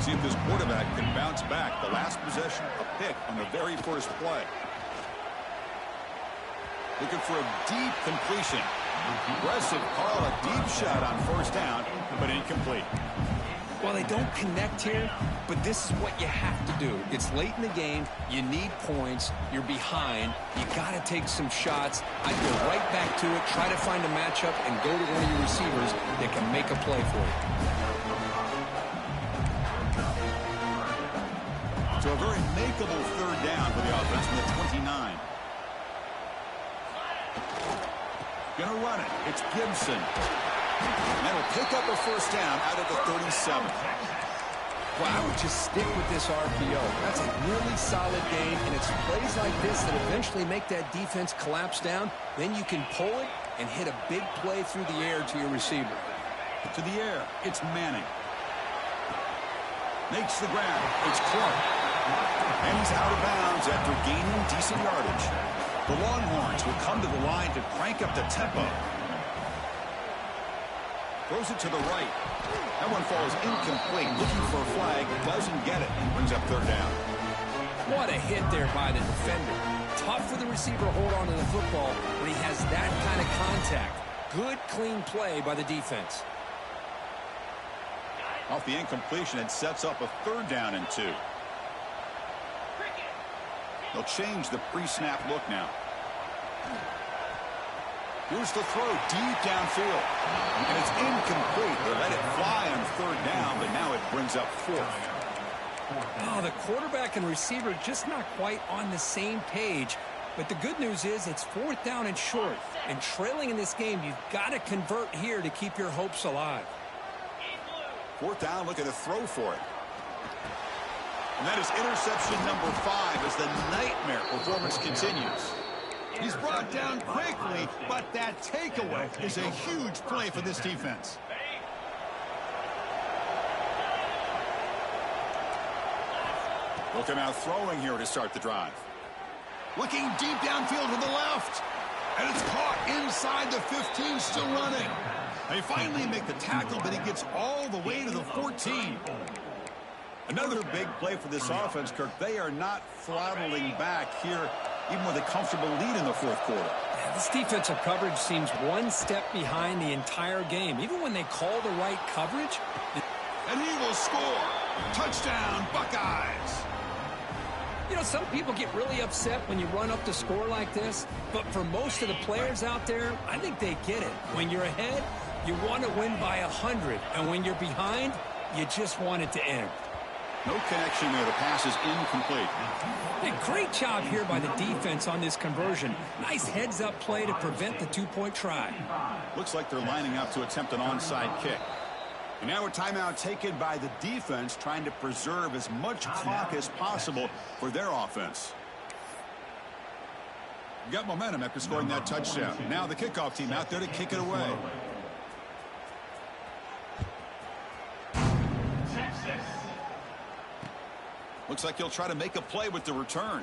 See if this quarterback can bounce back. The last possession, a pick on the very first play. Looking for a deep completion. Aggressive call, a deep shot on 1st down, but incomplete. Well, they don't connect here, but this is what you have to do. It's late in the game. You need points. You're behind. You got to take some shots. I'd go right back to it, try to find a matchup, and go to one of your receivers that can make a play for you. So a very makeable 3rd down for the offense from the 29. Gonna run it. It's Gibson. And that'll pick up a 1st down out of the 37. Well, I would just stick with this RPO. That's a really solid game, and it's plays like this that eventually make that defense collapse down. Then you can pull it and hit a big play through the air to your receiver. To the air, it's Manning. Makes the grab. It's Clark. And he's out of bounds after gaining decent yardage. The Longhorns will come to the line to crank up the tempo. Throws it to the right. That one falls incomplete. Looking for a flag. Doesn't get it. Brings up 3rd down. What a hit there by the defender. Tough for the receiver to hold on to the football when he has that kind of contact. Good, clean play by the defense. Off the incompletion, it sets up a 3rd down and 2. They'll change the pre-snap look now. Here's the throw deep downfield. And it's incomplete. They let it fly on 3rd down, but now it brings up 4th. Oh, the quarterback and receiver just not quite on the same page. But the good news is it's 4th down and short. And trailing in this game, you've got to convert here to keep your hopes alive. 4th down, look at the throw for it. And that is interception number 5 as the nightmare performance continues. He's brought down quickly, but that takeaway is a huge play for this defense. They'll come out throwing here to start the drive. Looking deep downfield to the left. And it's caught inside the 15, still running. They finally make the tackle, but he gets all the way to the 14. Another big play for this offense, Kirk. They are not throttling back here, even with a comfortable lead in the 4th quarter. Yeah, this defensive coverage seems one step behind the entire game. Even when they call the right coverage. And he will score. Touchdown, Buckeyes. You know, some people get really upset when you run up the score like this, but for most of the players out there, I think they get it. When you're ahead, you want to win by 100, and when you're behind, you just want it to end. No connection there. The pass is incomplete. A great job here by the defense on this conversion. Nice heads-up play to prevent the 2-point try. Looks like they're lining up to attempt an onside kick. And now a timeout taken by the defense, trying to preserve as much clock as possible for their offense. You got momentum after scoring that touchdown. Now the kickoff team out there to kick it away. Looks like he'll try to make a play with the return.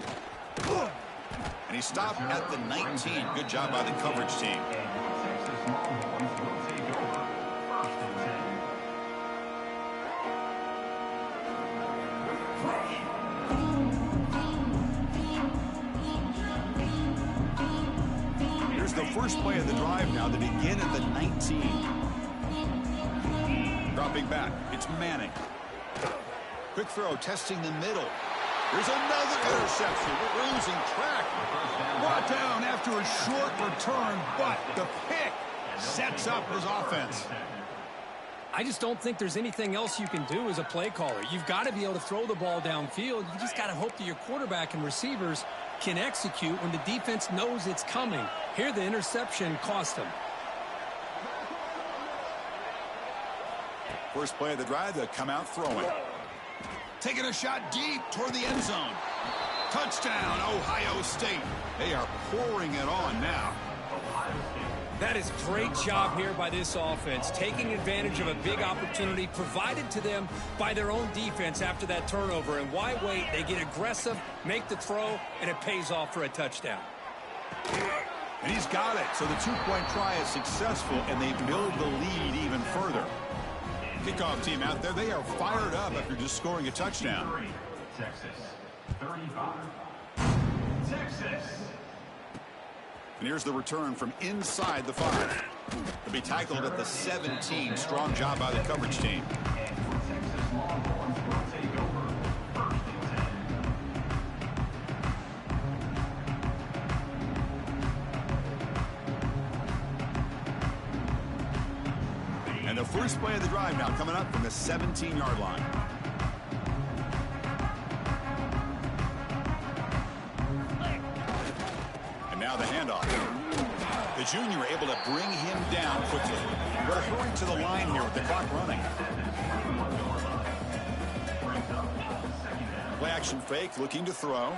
And he stopped at the 19. Good job by the coverage team. Here's the first play of the drive now. They begin at the 19. dropping back. It's Manning. Quick throw, testing the middle. There's another interception. We're losing track. Brought down after a short return, but the pick sets up his offense. I just don't think there's anything else you can do as a play caller. You've got to be able to throw the ball downfield. You just got to hope that your quarterback and receivers can execute when the defense knows it's coming. Here, the interception cost them. First play of the drive, they'll come out throwing. Taking a shot deep toward the end zone. Touchdown, Ohio State. They are pouring it on now. That is a great job here by this offense, taking advantage of a big opportunity provided to them by their own defense after that turnover. And why wait? They get aggressive, make the throw, and it pays off for a touchdown. And he's got it. So the two-point try is successful, and they build the lead even further. Kickoff team out there, they are fired up after just scoring a touchdown. Texas, 35. Texas. And here's the return from inside the 5. To be tackled at the 17. Strong job by the coverage team. And the first play of the drive now coming up from the 17-yard line. And now the handoff. The junior able to bring him down quickly. But hurry to the line here with the clock running. Play action fake, looking to throw.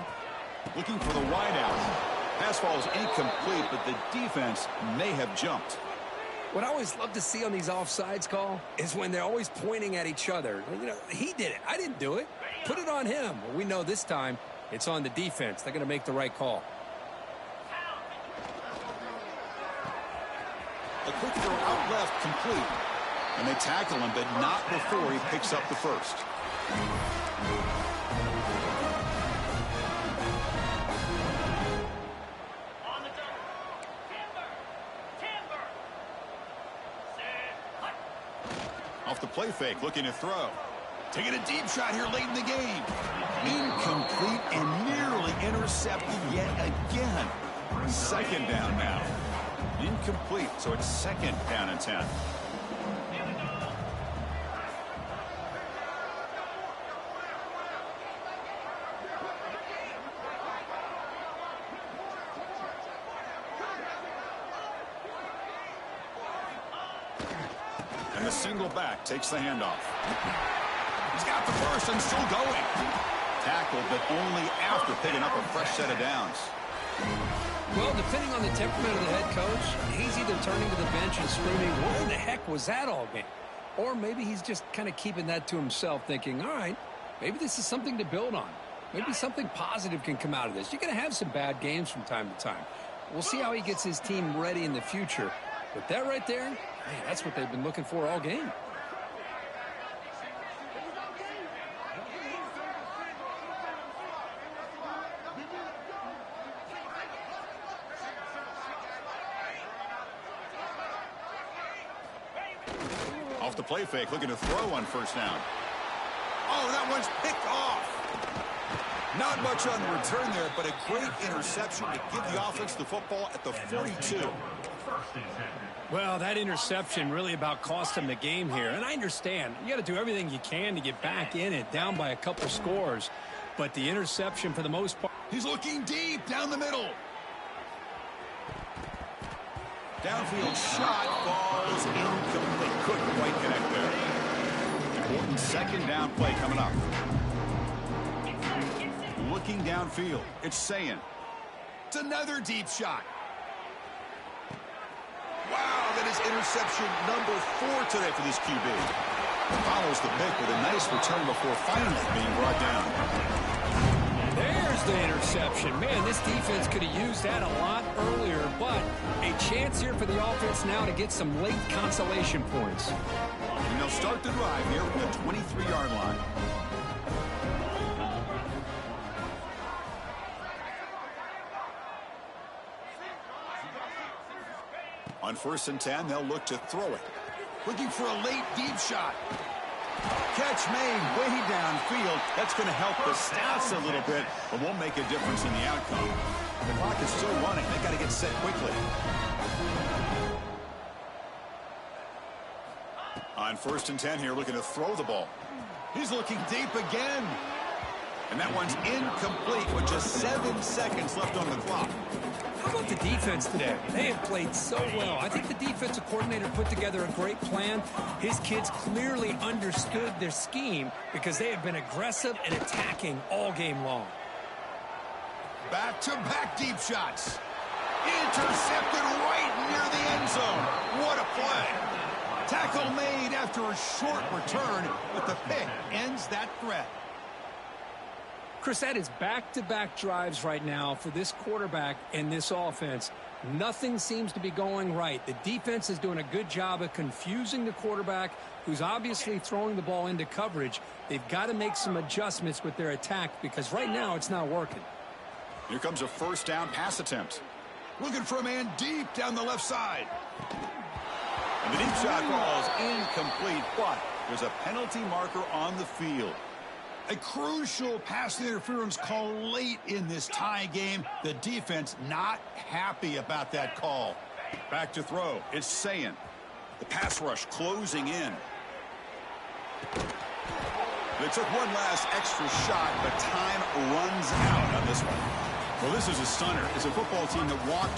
Looking for the wideout. Pass ball is incomplete, but the defense may have jumped. What I always love to see on these offsides call is when they're always pointing at each other. You know, he did it. I didn't do it. Put it on him. Well, we know this time it's on the defense. They're going to make the right call. A quick throw out left, complete. And they tackle him, but not before he picks up the first. Off the play fake, looking to throw. Taking a deep shot here late in the game. Incomplete and nearly intercepted yet again. Second down now. Incomplete, so it's second down and 10. And the single back takes the handoff. He's got the first and still going. Tackled, but only after picking up a fresh set of downs. Well, depending on the temperament of the head coach, he's either turning to the bench and screaming, what in the heck was that all game? Or maybe he's just kind of keeping that to himself, thinking, all right, maybe this is something to build on. Maybe something positive can come out of this. You're going to have some bad games from time to time. We'll see how he gets his team ready in the future. But that right there, man, that's what they've been looking for all game. Off the play fake, looking to throw on first down. Oh, that one's picked off. Not much on the return there, but a great interception to give the offense the football at the 42. Well, that interception really about cost him the game here. And I understand. You got to do everything you can to get back in it, down by a couple scores. But the interception, for the most part. He's looking deep down the middle. Downfield shot falls incomplete. Couldn't quite connect there. Important second down play coming up. Looking downfield. It's Sayin. It's another deep shot. Wow, that is interception number 4 today for this QB. Follows the pick with a nice return before finally being brought down. There's the interception. Man, this defense could have used that a lot earlier, but a chance here for the offense now to get some late consolation points. And they'll start the drive here from the 23-yard line. On 1st and 10, they'll look to throw it. Looking for a late deep shot. Catch made way downfield. That's going to help the stats a little bit, but won't make a difference in the outcome. The clock is still running. They got to get set quickly. On 1st and 10 here, looking to throw the ball. He's looking deep again. And that one's incomplete with just 7 seconds left on the clock. How about the defense today? They have played so well. I think the defensive coordinator put together a great plan. His kids clearly understood their scheme because they have been aggressive and attacking all game long. Back-to-back deep shots. Intercepted right near the end zone. What a play. Tackle made after a short return, but the pick ends that threat. Chris, that is back-to-back drives right now for this quarterback and this offense. Nothing seems to be going right. The defense is doing a good job of confusing the quarterback, who's obviously throwing the ball into coverage. They've got to make some adjustments with their attack because right now it's not working. Here comes a 1st down pass attempt. Looking for a man deep down the left side. And the deep shot ball is incomplete, but there's a penalty marker on the field. A crucial pass interference call late in this tie game. The defense not happy about that call. Back to throw. It's Sayin. The pass rush closing in. They took one last extra shot, but time runs out on this one. Well, this is a stunner. It's a football team that walked